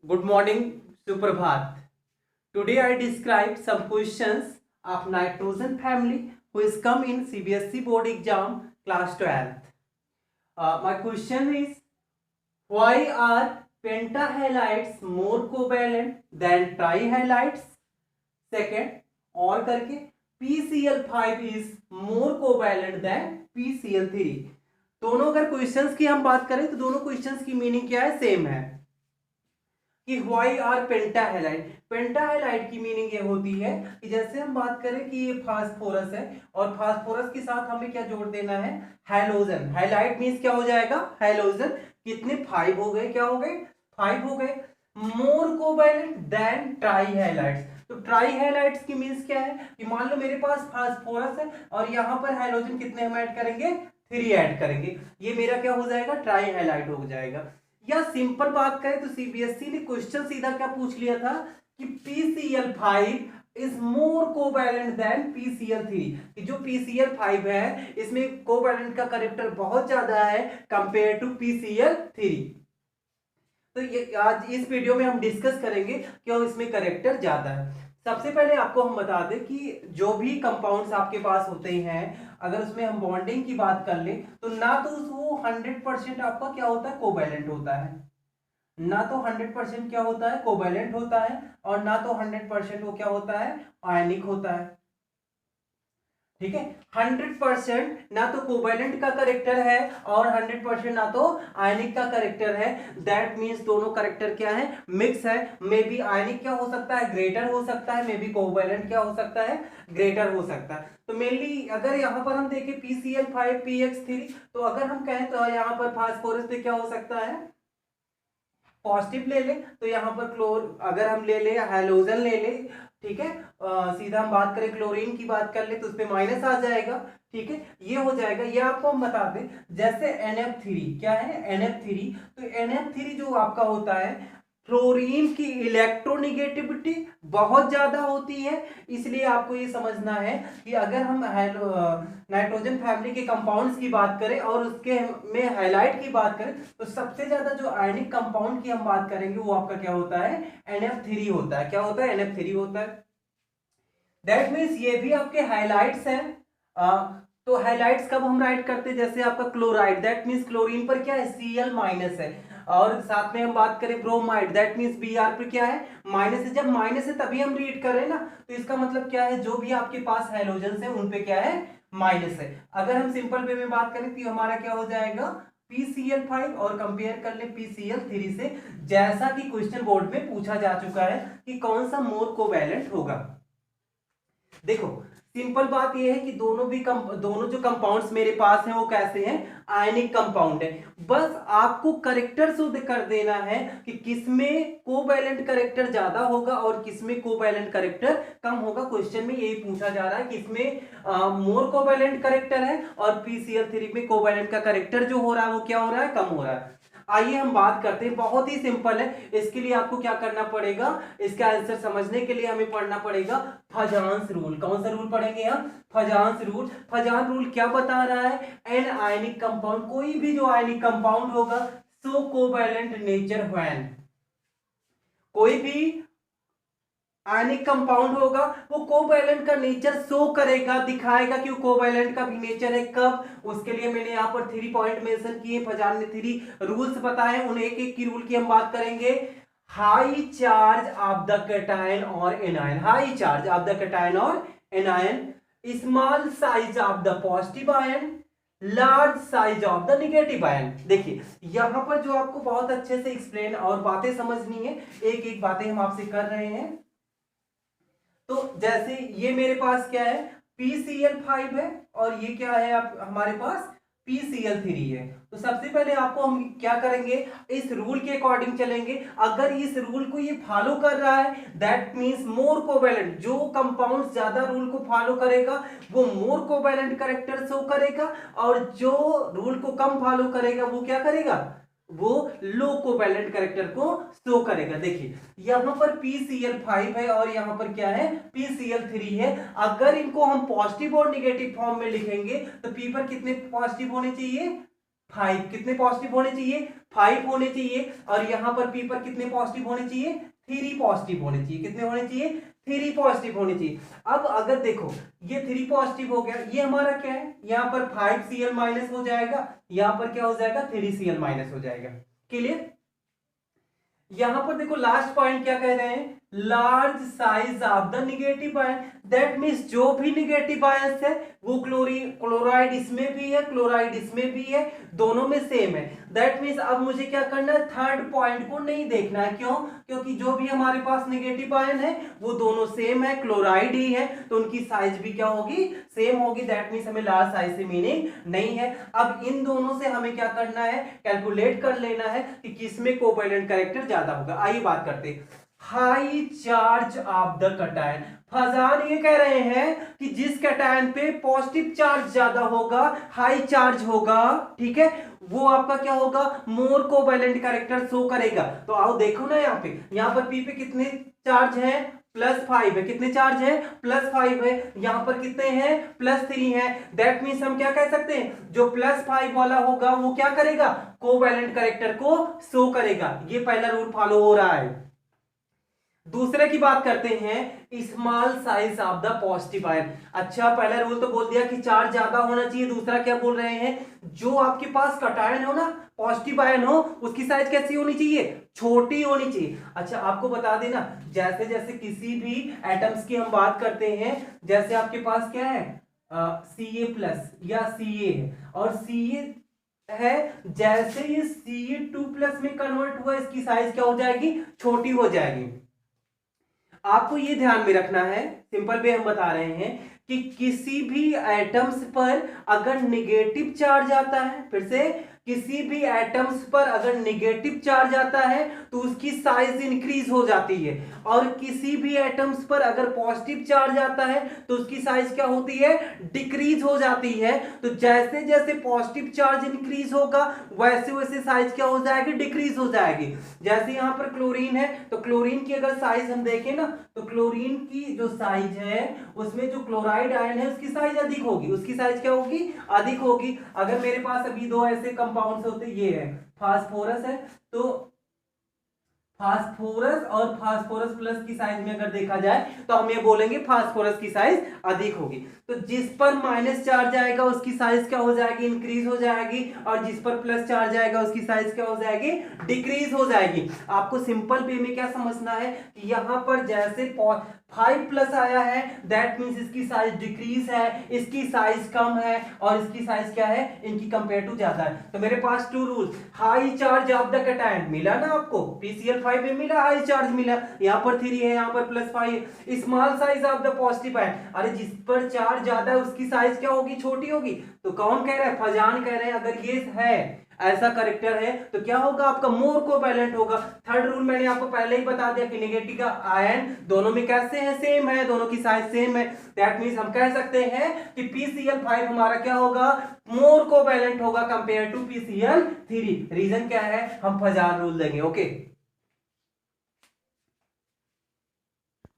Good morning, Suprabhat. Today I describe some questions of nitrogen family who is come in CBSE board exam class 12th. My question is, why are pentahalides more covalent than trihalides? Second, और करके PCl5 is more covalent than PCl3. दोनों अगर questions की हम बात करें तो दोनों क्वेश्चंस की मीनिंग क्या है, सेम है कि व्हाई आर पेंटाहेलाइड। पेंटाहेलाइड की मीनिंग ये होती है कि जैसे हम बात करें कि ये फास्फोरस है और फास्फोरस के साथ हमें क्या जोड़ देना है, हैलोजन। हैलाइड मींस क्या हो जाएगा, हैलोजन। कितने, 5 हो गए, क्या हो गए, 5 हो गए। मोर कोवैलेंट देन ट्राईहैलाइड्स। तो ट्राईहैलाइड्स की मींस क्या है कि मान लो मेरे पास फास्फोरस है और यहां पर हैलोजन कितने हम ऐड करेंगे, 3 ऐड करेंगे, ये मेरा क्या हो जाएगा, ट्राईहैलाइड हो जाएगा। या सिंपल बात करें तो सीबीएसई ने क्वेश्चन सीधा क्या पूछ लिया था कि PCl5 is more covalent then PCl3, कि जो PCl5 है इसमें कोवैलेंट का कैरेक्टर बहुत ज्यादा है कंपेयर टू PCl3। तो ये आज इस वीडियो में हम डिस्कस करेंगे क्यों इसमें कैरेक्टर ज्यादा है। सबसे पहले आपको हम बता दें कि जो भी कंपाउंड्स आपके पास होते हैं, अगर उसमें हम बॉन्डिंग की बात कर ले तो ना तो वो 100% आपका क्या होता है, कोवैलेंट होता है, ना तो 100% क्या होता है, कोवैलेंट होता है, और ना तो 100% वो क्या होता है, आयनिक होता है। ठीक है, 100% ना तो कोवैलेंट का करेक्टर है और 100% ना तो आयनिक का करेक्टर है। दैट मींस दोनों करेक्टर क्या है, मिक्स है। मे बी आयनिक क्या हो सकता है, ग्रेटर हो सकता है, मे बी कोवैलेंट क्या हो सकता है, ग्रेटर हो सकता है। तो मेनली अगर यहाँ पर हम देखें PCl5 PX3, तो अगर हम कहें तो यहाँ पर फास्फोरस पे क्या हो सकता है, पॉजिटिव ले ले, तो यहाँ पर क्लोर अगर हम ले ले, हैलोजन ले ले, ठीक है, सीधा हम बात करें क्लोरीन की बात कर ले तो उस पर माइनस आ जाएगा। ठीक है, ये हो जाएगा। ये आपको हम बता दें जैसे NF3 क्या है, NF3, तो NF3 जो आपका होता है, फ्लोरीन की इलेक्ट्रोनिगेटिविटी बहुत ज्यादा होती है। इसलिए आपको ये समझना है कि अगर हम नाइट्रोजन फैमिली के कंपाउंड्स की बात करें और उसके में हाइलाइट की बात करें तो सबसे ज्यादा जो आयनिक कंपाउंड की हम बात करेंगे वो आपका क्या होता है, NF3 होता है। क्या होता है, NF3 होता है। दैट मीन्स ये भी आपके हाइलाइट्स हैं। तो हाइलाइट्स कब हम राइट करते हैं, जैसे आपका क्लोराइड, दैट मीन्स क्लोरीन पर क्या है, Cl माइनस है। और साथ में हम बात करें ब्रोमाइड, दैट मीन्स Br पर क्या है, माइनस है। जब माइनस है तभी हम रीड कर रहे हैं ना, तो इसका मतलब क्या है, जो भी आपके पास हैलोजन है उन पे क्या है, माइनस है। अगर हम सिंपल वे में बात करें तो हमारा क्या हो जाएगा, PCl5 और कंपेयर कर ले PCl3 से, जैसा कि क्वेश्चन बोर्ड में पूछा जा चुका है कि कौन सा मोर कोवैलेंट होगा। देखो सिंपल बात यह है कि दोनों जो कंपाउंड्स मेरे पास हैं वो कैसे हैं, आयनिक कंपाउंड है। बस आपको करेक्टर शुद्ध कर देना है कि किसमें कोवैलेंट करेक्टर ज्यादा होगा और किसमें कोवैलेंट करेक्टर कम होगा। क्वेश्चन में यही पूछा जा रहा है कि इसमें मोर कोवैलेंट करेक्टर है और PCl3 में कोवैलेंट का करेक्टर जो हो रहा है वो क्या हो रहा है, कम हो रहा है। आइए हम बात करते हैं, बहुत ही सिंपल है। इसके लिए आपको क्या करना पड़ेगा, इसका आंसर समझने के लिए हमें पढ़ना पड़ेगा फजांस रूल। कौन सा रूल पढ़ेंगे हम, फजांस रूल। फजान रूल क्या बता रहा है, एन आयनिक कंपाउंड, कोई भी जो आयनिक कंपाउंड होगा, सो कोवैलेंट नेचर व्हेन, कोई भी आयनिक कंपाउंड होगा वो कोवैलेंट का नेचर शो करेगा, दिखाएगा कि वो कोवैलेंट का भी नेचर है। कब, उसके लिए मैंने यहाँ पर 3 पॉइंट मेंशन किए, फजान ने 3 रूल्स बताए, उन एक एक की रूल की हम बात करेंगे। High charge of the cation और anion, high charge of the cation और anion, small size of the positive ion, large size of the negative ion. देखिए यहां पर जो आपको बहुत अच्छे से एक्सप्लेन और बातें समझनी है, एक एक बातें हम आपसे कर रहे हैं। तो जैसे ये मेरे पास क्या है, PCl5 है और ये क्या है, आप हमारे पास PCl3 है। तो सबसे पहले आपको हम क्या करेंगे, इस रूल के अकॉर्डिंग चलेंगे। अगर इस रूल को ये फॉलो कर रहा है दैट मींस मोर कोवैलेंट, जो कंपाउंड ज्यादा रूल को फॉलो करेगा वो मोर कोवैलेंट कैरेक्टर शो करेगा, और जो रूल को कम फॉलो करेगा वो क्या करेगा, वो लो कोवैलेंट कैरेक्टर को शो करेगा। देखिए यहां पर PCl5 है और यहां पर क्या है, PCl3 है। अगर इनको हम पॉजिटिव और निगेटिव फॉर्म में लिखेंगे तो P पर कितने पॉजिटिव होने चाहिए, 5, कितने पॉजिटिव होने चाहिए? 5 होने चाहिए। और यहां पर P पर कितने पॉजिटिव होने चाहिए? 3 पॉजिटिव होने चाहिए। कितने होने चाहिए? 3 पॉजिटिव होने चाहिए। अब अगर देखो ये 3 पॉजिटिव हो गया, ये हमारा क्या है, यहां पर 5Cl माइनस हो जाएगा, यहां पर क्या हो जाएगा? 3Cl माइनस हो जाएगा। क्लियर? यहां पर देखो लास्ट पॉइंट क्या कह रहे हैं, large size of the negative ion. That means जो भी निगेटिव आयंस है वो क्लोराइड इसमें भी है, क्लोराइड इसमें भी है, दोनों में सेम है। दैट मीन्स अब मुझे क्या करना है, थर्ड पॉइंट को नहीं देखना है। क्यों? क्योंकि जो भी हमारे पास निगेटिव आयन है वो दोनों सेम है, क्लोराइड ही है, तो उनकी साइज भी क्या होगी? सेम होगी। दैट मीन्स हमें लार्ज साइज से मीनिंग नहीं है। अब इन दोनों से हमें क्या करना है, कैलकुलेट कर लेना है कि किसमें कोवैलेंट कैरेक्टर ज्यादा होगा। आइए बात करते हैं। High charge of the cation, Fajan ये कह रहे हैं कि जिस कैटायन पे पॉजिटिव चार्ज ज्यादा होगा, हाई चार्ज होगा, ठीक है, वो आपका क्या होगा? मोर कोवैलेंट कैरेक्टर शो करेगा। तो आओ देखो ना, यहाँ पर P पे कितने चार्ज है? +5 है। कितने चार्ज है? +5 है। यहां पर कितने हैं? +3 है। दैट मीन्स हम क्या कह सकते हैं, जो +5 वाला होगा वो क्या करेगा? कोवैलेंट कैरेक्टर को शो करेगा। ये पहला रूल फॉलो हो रहा है। दूसरे की बात करते हैं, small size of the positive ion. अच्छा, पहला रूल तो बोल दिया कि चार्ज ज्यादा होना चाहिए। दूसरा क्या बोल रहे हैं, जो आपके पास कैटायन हो ना, पॉजिटिव आयन हो, उसकी साइज कैसी होनी चाहिए? छोटी होनी चाहिए। अच्छा, आपको बता देना, जैसे जैसे किसी भी एटम्स की हम बात करते हैं, जैसे आपके पास क्या है, Ca+ या Ca है, और Ca है, जैसे ये Ca2+ में कन्वर्ट हुआ, इसकी साइज क्या हो जाएगी? छोटी हो जाएगी। आपको ये ध्यान में रखना है, सिंपल वे हम बता रहे हैं कि किसी भी एटम्स पर अगर नेगेटिव चार्ज आता है, फिर से किसी भी एटम्स पर अगर नेगेटिव चार्ज आता है तो उसकी साइज इंक्रीज हो जाती है, और किसी भी एटम्स पर अगर पॉजिटिव चार्ज आता है तो उसकी साइज क्या होती है? डिक्रीज हो जाती है। तो जैसे जैसे पॉजिटिव चार्ज इंक्रीज होगा वैसे वैसे साइज क्या हो जाएगी? डिक्रीज हो जाएगी। जैसे यहां पर क्लोरीन है, तो क्लोरीन की अगर साइज हम देखें ना, तो क्लोरीन की जो साइज है उसमें जो क्लोराइड आयन है उसकी साइज अधिक होगी। उसकी साइज क्या होगी? अधिक होगी। अगर मेरे पास अभी दो ऐसे कंपाउंड्स होते, ये है फास्फोरस है, तो फास्फोरस और फास्फोरस प्लस की साइज में अगर देखा जाए तो हम ये बोलेंगे फास्फोरस की साइज अधिक होगी। तो जिस पर माइनस चार्ज आएगा उसकी साइज क्या हो जाएगी? इंक्रीज हो जाएगी, और जिस पर प्लस चार्ज आएगा उसकी साइज क्या हो जाएगी? डिक्रीज हो जाएगी। आपको सिंपल वे में क्या समझना है कि यहां पर जैसे 5+ आया है, दैट मीन्स इसकी साइज डिक्रीज है, इसकी साइज कम है, और इसकी साइज क्या है? इनकी कंपेयर टू ज्यादा है। तो मेरे पास 2 rule, high charge of the cation मिला ना आपको, PCl5 में मिला, हाई चार्ज मिला, यहाँ पर 3 है, यहाँ पर +5। Small size of the positive ion, अरे जिस पर चार्ज ज्यादा है उसकी साइज क्या होगी? छोटी होगी। तो कौन कह रहा है? फजान कह रहे हैं, अगर ये है ऐसा करेक्टर है तो क्या होगा? आपका मोर कोवैलेंट होगा। थर्ड रूल मैंने आपको पहले ही बता दिया कि नेगेटिव का आयन दोनों में कैसे है? सेम है, दोनों की साइज सेम है। दैट मींस हम कह सकते हैं कि PCl5 हमारा क्या होगा? मोर कोवैलेंट होगा कंपेयर टू PCl3। रीजन क्या है? हम फजान रूल देंगे। ओके।